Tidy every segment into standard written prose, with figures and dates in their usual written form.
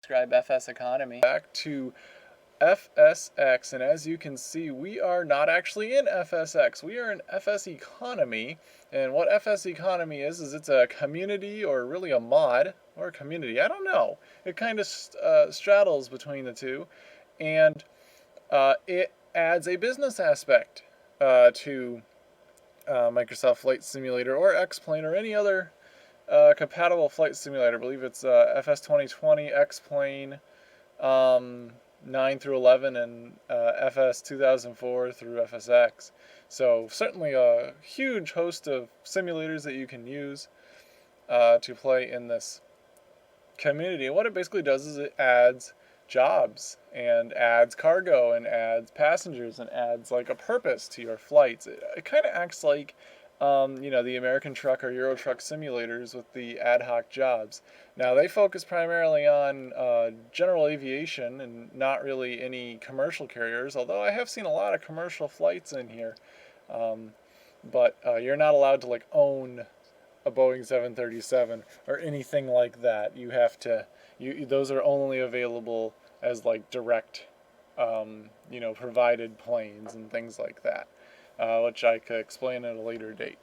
subscribe FSEconomy. Back to FSX, and as you can see, we are not actually in FSX. We are in FSEconomy, and what FSEconomy is it's a community, or really a mod, or a community, I don't know. It kind of straddles between the two, and it adds a business aspect to Microsoft Flight Simulator, or X-Plane, or any other compatible flight simulator. I believe it's FS 2020, X-Plane, 9 through 11, and FS 2004 through FSX. So certainly a huge host of simulators that you can use to play in this community. And what it basically does is it adds jobs and adds cargo and adds passengers and adds like a purpose to your flights. It kind of acts like the American truck or Euro truck simulators with the ad hoc jobs. Now they focus primarily on general aviation and not really any commercial carriers, although I have seen a lot of commercial flights in here. But you're not allowed to like own a Boeing 737 or anything like that. You have to, those are only available as like direct, provided planes and things like that. Which I could explain at a later date.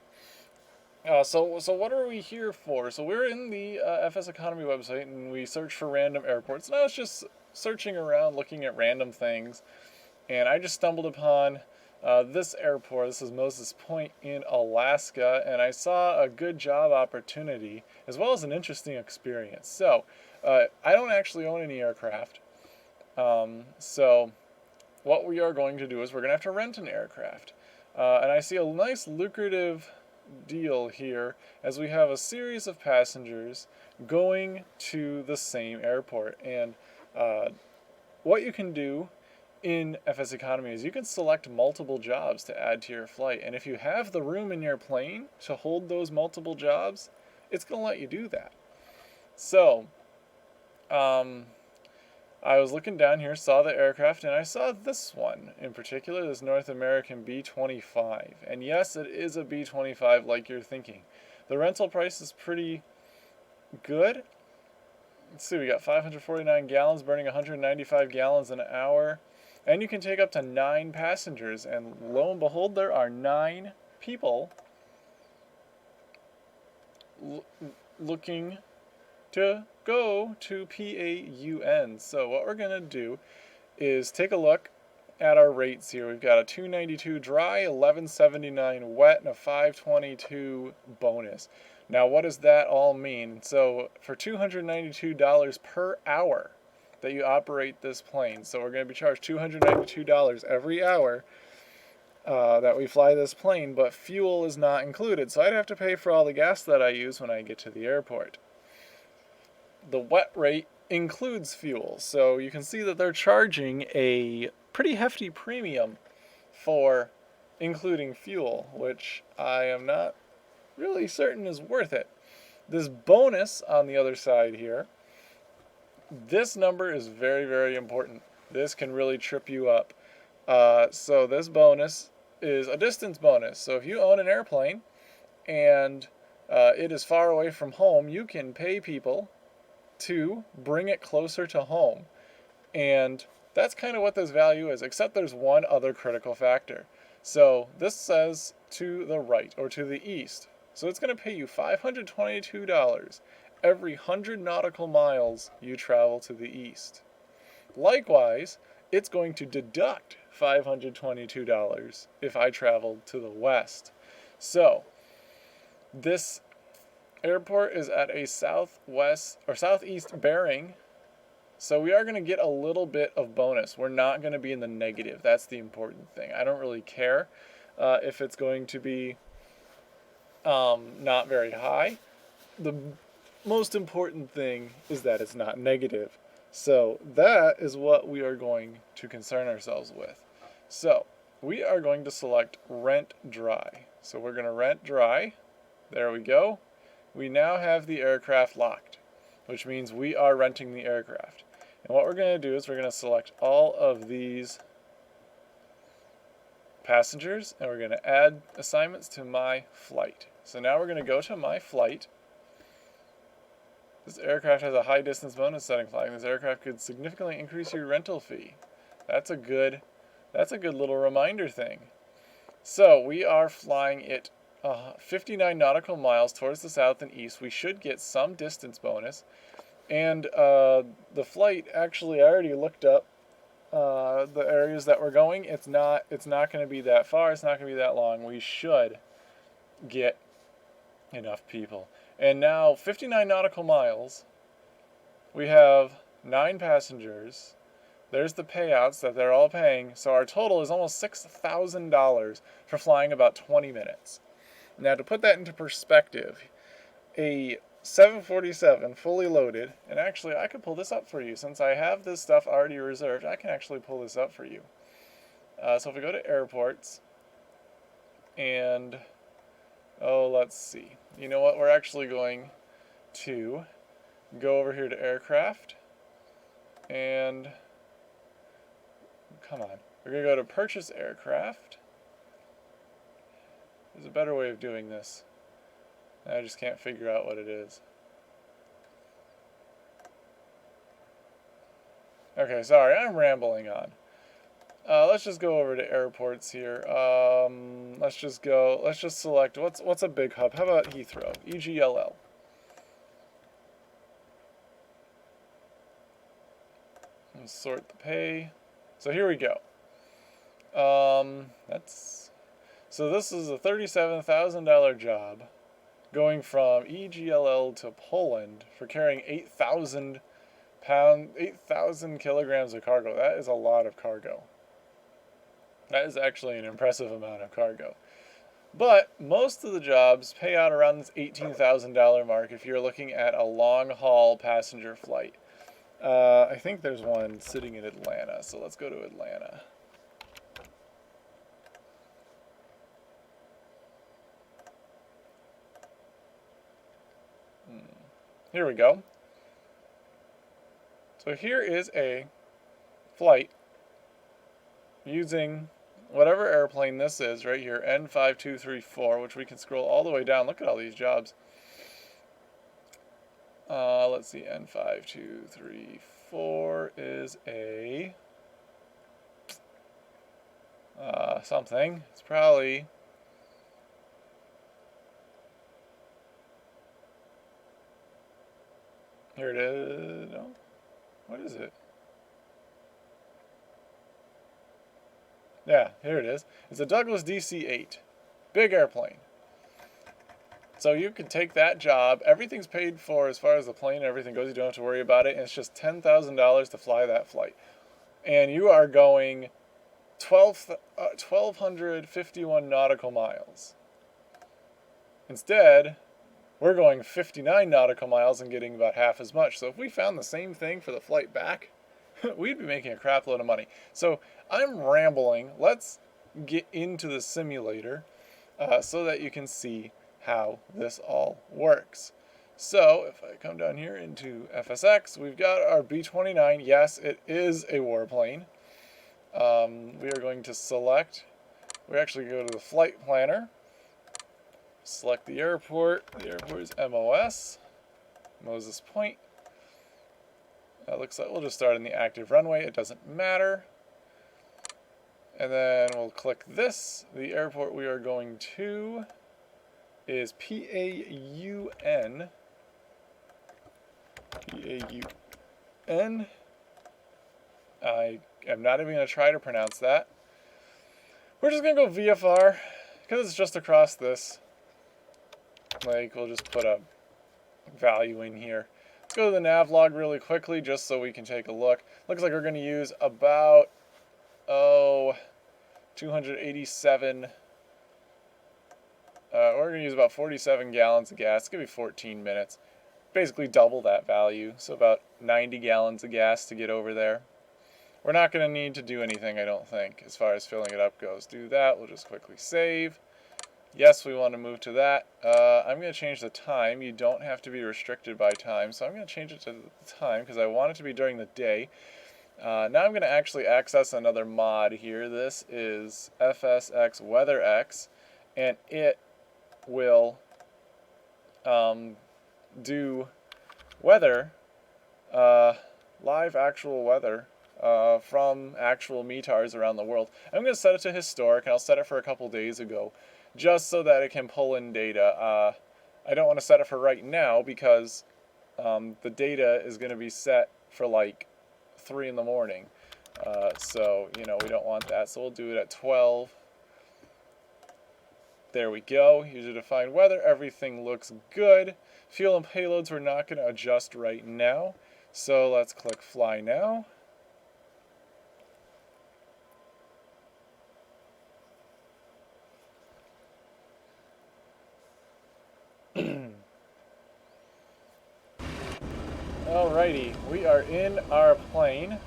So what are we here for? So we're in the FSEconomy website, and we search for random airports. And I was just searching around, looking at random things, and I just stumbled upon this airport. This is Moses Point in Alaska, and I saw a good job opportunity as well as an interesting experience. So I don't actually own any aircraft, so what we are going to do is we're going to have to rent an aircraft. And I see a nice lucrative deal here as we have a series of passengers going to the same airport. And what you can do in FSEconomy is you can select multiple jobs to add to your flight. And if you have the room in your plane to hold those multiple jobs, it's going to let you do that. So, I was looking down here, saw the aircraft, and I saw this one in particular, this North American B25. And yes, it is a B25 like you're thinking. The rental price is pretty good. Let's see, we got 549 gallons, burning 195 gallons an hour. And you can take up to 9 passengers. And lo and behold, there are 9 people looking to go to PAUN. So what we're going to do is take a look at our rates here. We've got a $292 dry, $11.79 wet, and a $522 bonus. Now what does that all mean? So for $292 per hour that you operate this plane, so we're going to be charged $292 every hour that we fly this plane, but fuel is not included. So I'd have to pay for all the gas that I use when I get to the airport. The wet rate includes fuel, so you can see that they're charging a pretty hefty premium for including fuel, which I am not really certain is worth it. This bonus on the other side here, this number is very, very important. This can really trip you up. So this bonus is a distance bonus. So if you own an airplane and it is far away from home, you can pay people to bring it closer to home. And that's kind of what this value is, except there's one other critical factor. So this says to the right or to the east. So it's going to pay you $522 every 100 nautical miles you travel to the east. Likewise, it's going to deduct $522 if I traveled to the west. So this airport is at a southwest or southeast bearing, so we are going to get a little bit of bonus. We're not going to be in the negative. That's the important thing. I don't really care if it's going to be not very high. The most important thing is that it's not negative. So that is what we are going to concern ourselves with. So we are going to select rent dry. So we're going to rent dry. There we go. We now have the aircraft locked, which means we are renting the aircraft. And what we're going to do is we're going to select all of these passengers, and we're going to add assignments to my flight. So now we're going to go to my flight, This aircraft has a high distance bonus setting flying. This aircraft could significantly increase your rental fee. That's a good little reminder thing. So we are flying it 59 nautical miles towards the south and east. We should get some distance bonus. And the flight, actually, I already looked up the areas that we're going. It's not going to be that far. It's not going to be that long. We should get enough people. And now 59 nautical miles. We have 9 passengers. There's the payouts that they're all paying. So our total is almost $6,000 for flying about 20 minutes. Now to put that into perspective, a 747 fully loaded, and actually I could pull this up for you since I have this stuff already reserved. I can actually pull this up for you. So if we go to airports and let's see. You know what? We're actually going to go over here to aircraft and come on. We're going to go to purchase aircraft. There's a better way of doing this. I just can't figure out what it is. Okay, sorry, I'm rambling on. Let's just go over to airports here. Let's just select, what's a big hub? How about Heathrow? EGLL. Let's sort the pay. So here we go. So this is a $37,000 job going from EGLL to Poland for carrying 8,000 kilograms of cargo. That is a lot of cargo. That is actually an impressive amount of cargo. But most of the jobs pay out around this $18,000 mark if you're looking at a long-haul passenger flight. I think there's one sitting in Atlanta, so let's go to Atlanta. Here we go. So here is a flight using whatever airplane this is right here, N5234, which we can scroll all the way down. Look at all these jobs. Let's see, N5234 is a something. It's probably here it is. No, what is it? Yeah, here it is. It's a Douglas DC-8. Big airplane. So you can take that job. Everything's paid for as far as the plane and everything goes. You don't have to worry about it. And it's just $10,000 to fly that flight. And you are going 1,251 nautical miles. Instead, we're going 59 nautical miles and getting about half as much. So if we found the same thing for the flight back, we'd be making a crap load of money. So I'm rambling. Let's get into the simulator so that you can see how this all works. So if I come down here into FSX, we've got our B25. Yes, it is a warplane. We are going to select, we actually go to the flight planner, select the airport. The airport is MOS, Moses Point. Looks like we'll just start in the active runway. It doesn't matter. And then we'll click this. The airport we are going to is PAUN. PAUN. I am not even going to try to pronounce that. We're just going to go VFR because it's just across this. Like, we'll just put a value in here. Let's go to the nav log really quickly just so we can take a look. Looks like we're going to use about, 287. We're going to use about 47 gallons of gas. It's going to be 14 minutes. Basically double that value. So about 90 gallons of gas to get over there. We're not going to need to do anything, I don't think, as far as filling it up goes. Do that. We'll just quickly save. Yes, we want to move to that. I'm going to change the time. You don't have to be restricted by time. So I'm going to change it to the time because I want it to be during the day. Now I'm going to actually access another mod here. This is FSX WeatherX, and it will do weather, live actual weather from actual METARs around the world. I'm going to set it to historic, and I'll set it for a couple days ago, just so that it can pull in data. I don't want to set it for right now because the data is going to be set for like 3 in the morning. So, you know, we don't want that. So we'll do it at 12. There we go. User defined weather. Everything looks good. Fuel and payloads we're not going to adjust right now. So let's click fly now. Alrighty, we are in our plane.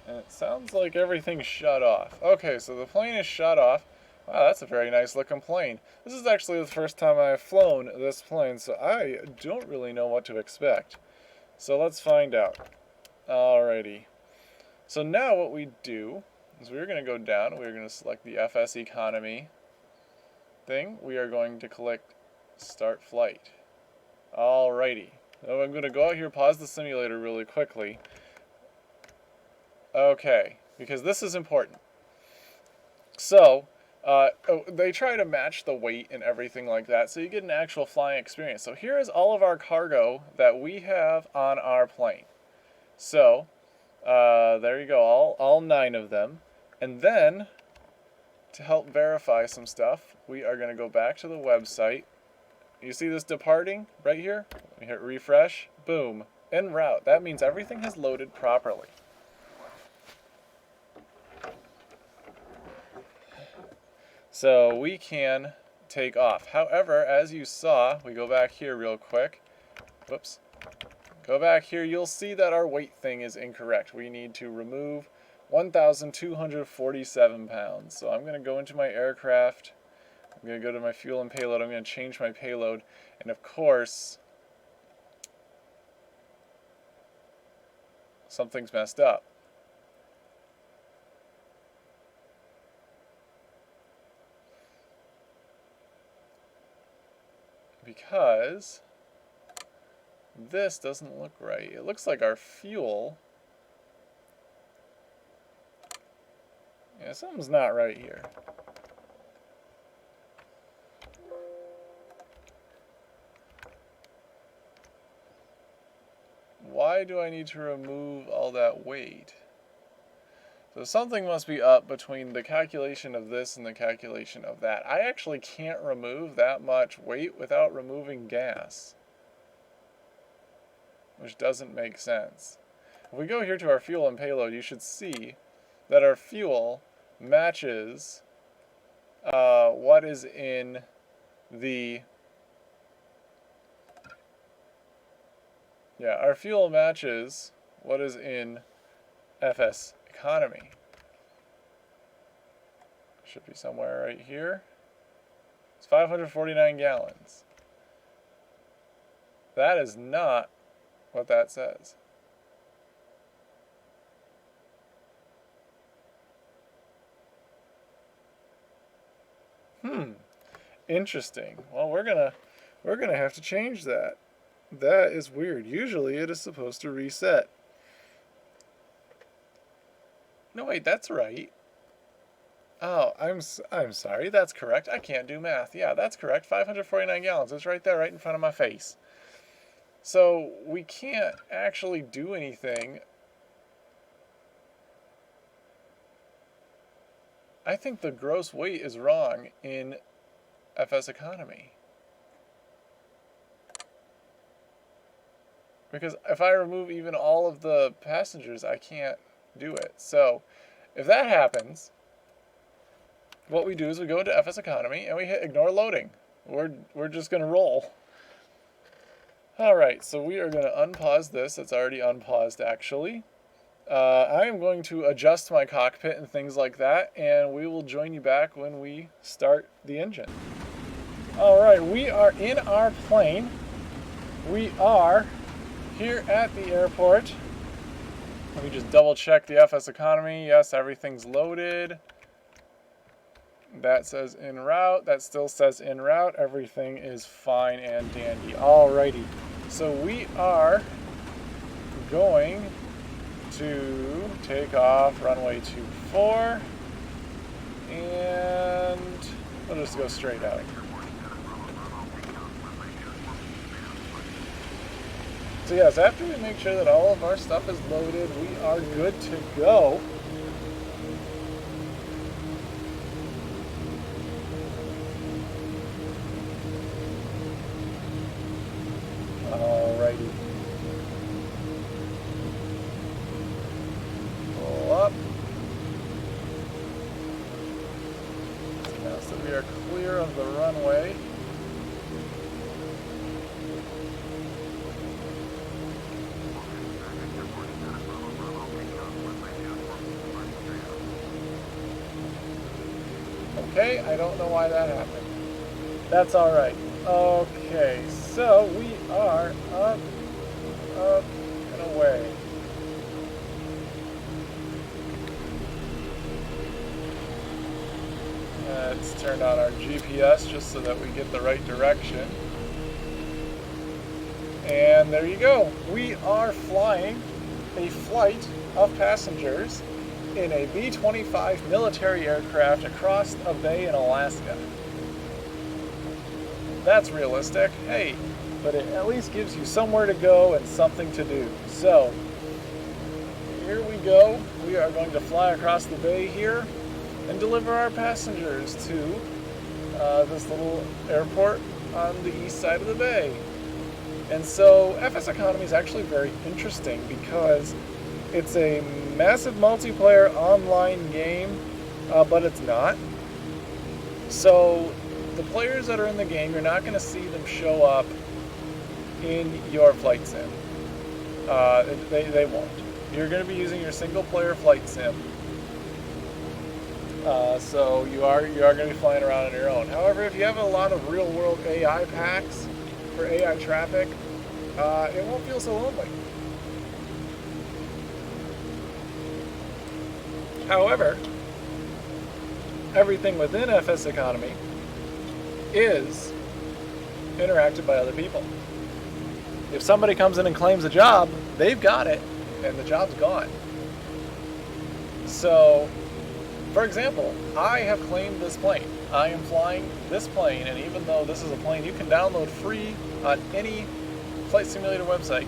And it sounds like everything's shut off. Okay, so the plane is shut off. Wow, that's a very nice looking plane. This is actually the first time I've flown this plane, so I don't really know what to expect. So let's find out. Alrighty. So now what we do is we're going to go down. We're going to select the FSEconomy thing. We are going to click Start Flight. Alrighty. Now I'm going to go out here, pause the simulator really quickly. Okay, because this is important. So, they try to match the weight and everything like that, so you get an actual flying experience. So here is all of our cargo that we have on our plane. So, there you go, all 9 of them. And then, to help verify some stuff, we are going to go back to the website. You see this departing right here? We hit refresh. Boom. En route. That means everything has loaded properly. So we can take off. However, as you saw, we go back here real quick. Whoops. Go back here. You'll see that our weight thing is incorrect. We need to remove 1,247 pounds. So I'm going to go into my aircraft. I'm going to go to my fuel and payload. I'm going to change my payload. And of course, something's messed up. Because this doesn't look right. It looks like our fuel. Yeah, something's not right here. Why do I need to remove all that weight? So something must be up between the calculation of this and the calculation of that. I actually can't remove that much weight without removing gas, which doesn't make sense. If we go here to our fuel and payload, you should see that our fuel matches what is in the... Yeah, our fuel matches what is in FSEconomy. Should be somewhere right here. It's 549 gallons. That is not what that says. Interesting. Well, we're gonna have to change that. That is weird. Usually it is supposed to reset. No, wait, that's right. Oh, I'm sorry. That's correct. I can't do math. Yeah, that's correct. 549 gallons. It's right there, right in front of my face. So we can't actually do anything. I think the gross weight is wrong in FSEconomy. Because if I remove even all of the passengers, I can't do it. So if that happens, what we do is we go into FSEconomy and we hit ignore loading. We're just going to roll. Alright, so we are going to unpause this. It's already unpaused actually. I am going to adjust my cockpit and things like that, and we will join you back when we start the engine. Alright, we are in our plane. We are here at the airport. Let me just double check the FSEconomy. Yes, everything's loaded. That says en route. That still says en route. Everything is fine and dandy. Alrighty. So we are going to take off runway 24. And we'll just go straight out. So yes, after we make sure that all of our stuff is loaded, we are good to go. Alrighty. Pull up. Now so we are clear of the runway. Okay, I don't know why that happened. That's alright. Okay, so we are up, and away. Let's turn on our GPS just so that we get the right direction. And there you go. We are flying a flight of passengers in a B25 military aircraft across a bay in Alaska. That's realistic. Hey, but it at least gives you somewhere to go and something to do. So, here we go. We are going to fly across the bay here and deliver our passengers to this little airport on the east side of the bay. And so FSEconomy is actually very interesting because it's a massive multiplayer online game, but it's not. So the players that are in the game, you're not going to see them show up in your flight sim. They won't. You're going to be using your single player flight sim. So you are going to be flying around on your own. However, if you have a lot of real world AI packs for AI traffic, it won't feel so lonely. However, everything within FSEconomy is interacted by other people. If somebody comes in and claims a job, they've got it, and the job's gone. So, for example, I have claimed this plane. I am flying this plane, and even though this is a plane you can download free on any flight simulator website,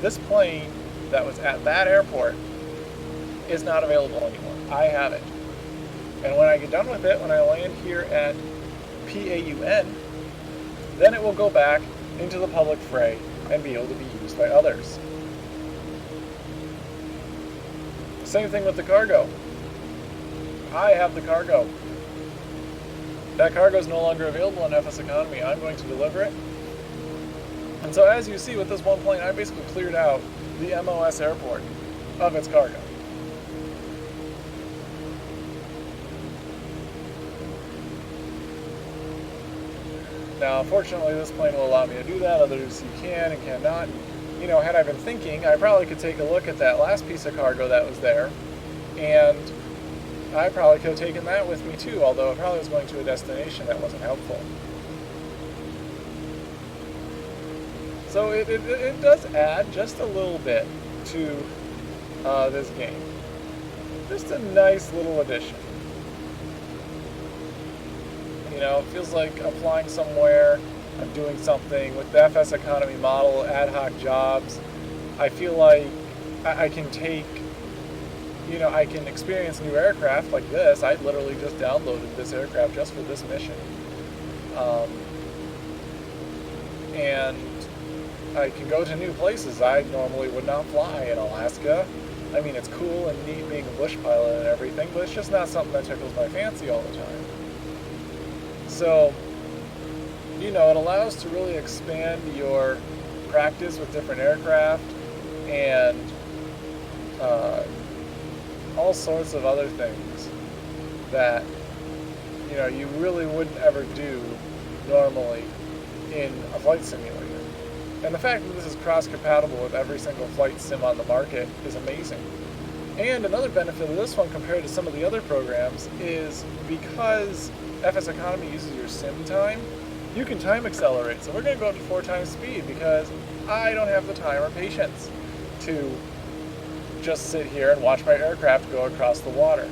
this plane that was at that airport is not available anymore. I have it. And when I get done with it, when I land here at PAUN, then it will go back into the public fray and be able to be used by others. Same thing with the cargo. I have the cargo. That cargo is no longer available on FSEconomy. I'm going to deliver it. And so as you see with this one plane, I basically cleared out the MOS airport of its cargo. Now, fortunately, this plane will allow me to do that. Others you can and cannot. You know, had I been thinking, I probably could take a look at that last piece of cargo that was there, and I probably could have taken that with me too, although it probably was going to a destination that wasn't helpful. So it does add just a little bit to this game. Just a nice little addition. You know, it feels like I'm flying somewhere, I'm doing something. With the FSEconomy model, ad hoc jobs, I feel like I can take, you know, I can experience new aircraft like this. I literally just downloaded this aircraft just for this mission. And I can go to new places I normally would not fly in Alaska. I mean, it's cool and neat being a bush pilot and everything, but it's just not something that tickles my fancy all the time. So, you know, it allows to really expand your practice with different aircraft and all sorts of other things that, you know, you really wouldn't ever do normally in a flight simulator. And the fact that this is cross-compatible with every single flight sim on the market is amazing. And another benefit of this one compared to some of the other programs is because FSEconomy uses your sim time, you can time accelerate. So we're going to go up to 4 times speed because I don't have the time or patience to just sit here and watch my aircraft go across the water.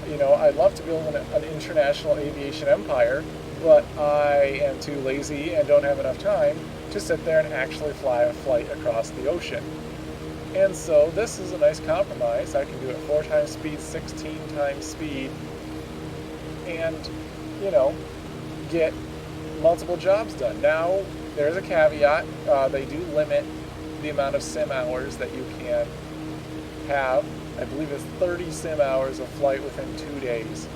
You know, I'd love to build an international aviation empire, but I am too lazy and don't have enough time to sit there and actually fly a flight across the ocean. And so this is a nice compromise. I can do it 4 times speed, 16 times speed, and, you know, get multiple jobs done. Now, there's a caveat. They do limit the amount of sim hours that you can have. I believe it's 30 sim hours of flight within 2 days,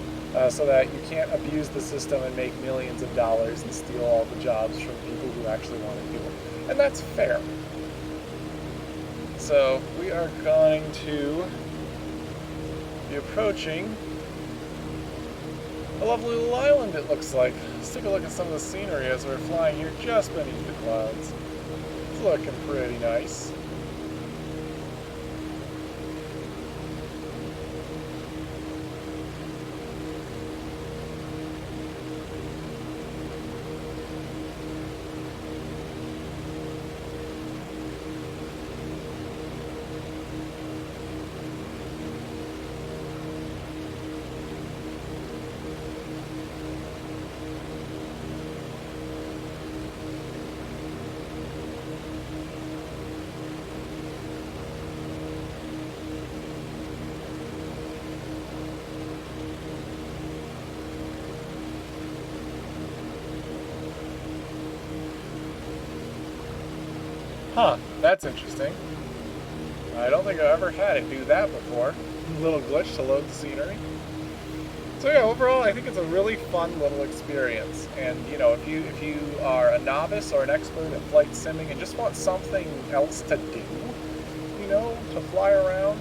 so that you can't abuse the system and make millions of dollars and steal all the jobs from people who actually want to do it. And that's fair. So we are going to be approaching a lovely little island, it looks like. Let's take a look at some of the scenery as we're flying here just beneath the clouds. It's looking pretty nice. Huh, that's interesting. I don't think I've ever had it do that before. A little glitch to load the scenery. So yeah, overall, I think it's a really fun little experience. And you know, if you are a novice or an expert at flight simming and just want something else to do, you know, to fly around,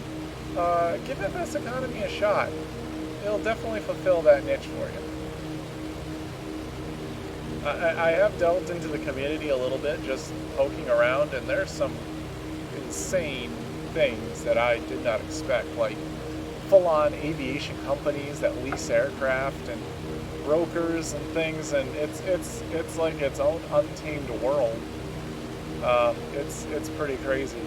give FSEconomy a shot. It'll definitely fulfill that niche for you. I have delved into the community a little bit, just poking around, and there's some insane things that I did not expect, like full-on aviation companies that lease aircraft and brokers and things, and it's like its own untamed world. It's pretty crazy.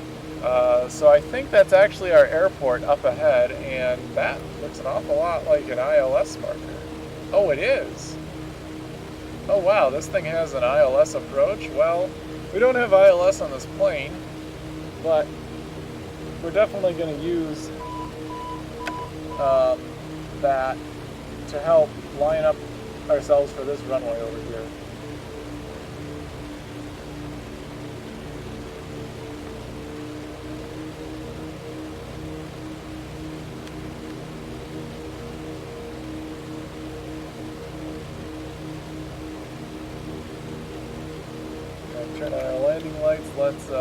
So I think that's actually our airport up ahead, and that looks an awful lot like an ILS marker. Oh, it is. Oh wow, this thing has an ILS approach? Well, we don't have ILS on this plane, but we're definitely going to use that to help line up ourselves for this runway over here. Turn on our landing lights. Let's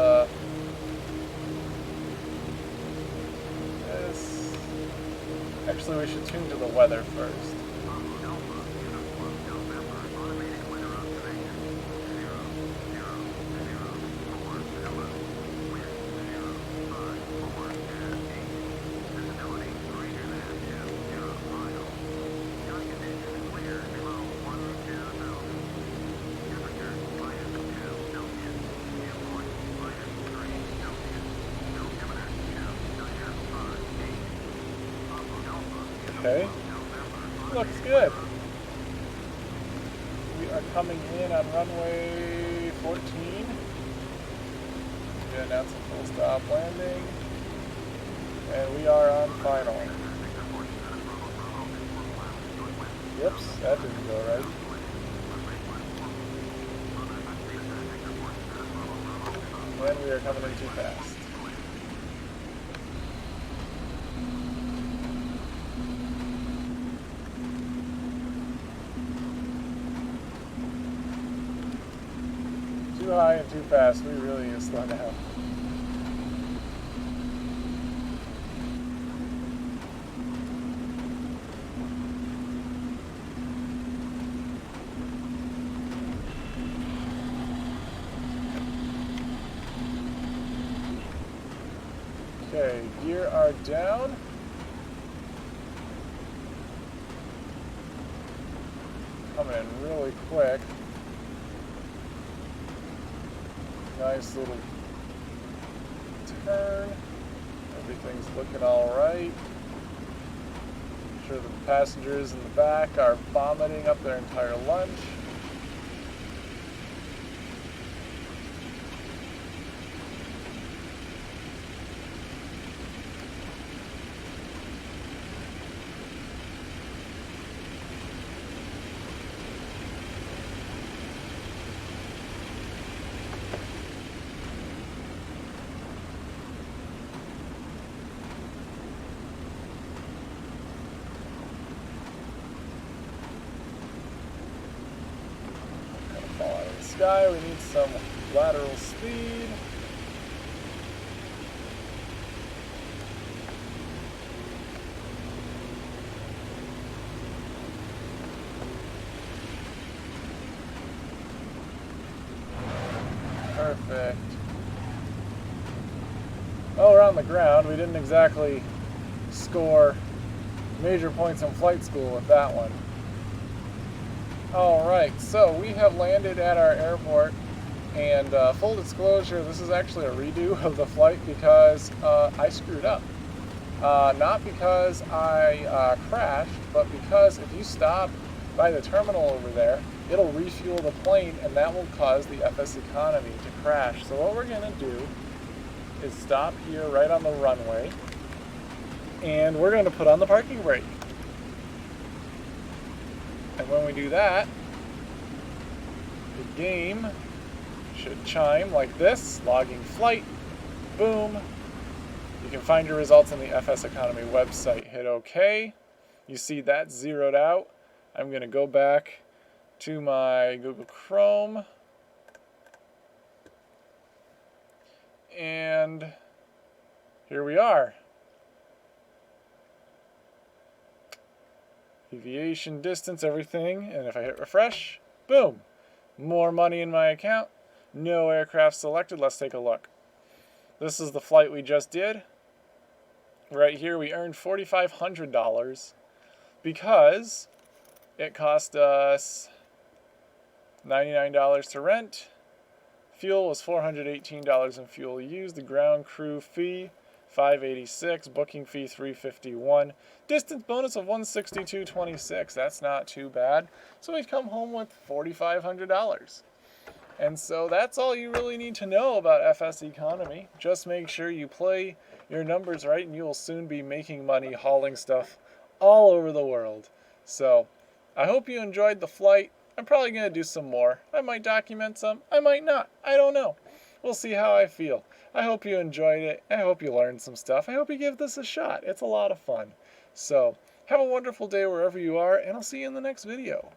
actually we should tune to the weather first. Okay, looks good. We are coming in on runway 14. We announced a full stop landing, and we are on final. Whoops, that didn't go right. And we are coming in too fast. Too high and too fast, we really need to slow down. Okay, gear are down. coming in really quick. Nice little turn. Everything's looking all right. I'm sure the passengers in the back are vomiting up their entire lunch. Fall out of the sky. We need some lateral speed. Perfect. Oh, we're on the ground. We didn't exactly score major points in flight school with that one. Alright, so we have landed at our airport, and full disclosure, this is actually a redo of the flight because I screwed up. Not because I crashed, but because if you stop by the terminal over there, it'll refuel the plane, and that will cause the FSEconomy to crash. So what we're going to do is stop here right on the runway, and we're going to put on the parking brake. And when we do that, the game should chime like this, logging flight, boom. You can find your results on the FSEconomy website. Hit OK. You see that zeroed out. I'm going to go back to my Google Chrome. And here we are. Deviation, distance, everything, and if I hit refresh, boom, more money in my account, no aircraft selected. Let's take a look. This is the flight we just did. Right here we earned $4,500 because it cost us $99 to rent. Fuel was $418 in fuel used. The ground crew fee $586, booking fee $351, distance bonus of $162.26. That's not too bad. So we've come home with $4,500. And so that's all you really need to know about FSEconomy. Just make sure you play your numbers right, and you will soon be making money hauling stuff all over the world. So I hope you enjoyed the flight. I'm probably going to do some more. I might document some. I might not. I don't know. We'll see how I feel. I hope you enjoyed it. I hope you learned some stuff. I hope you give this a shot. It's a lot of fun. So have a wonderful day wherever you are, and I'll see you in the next video.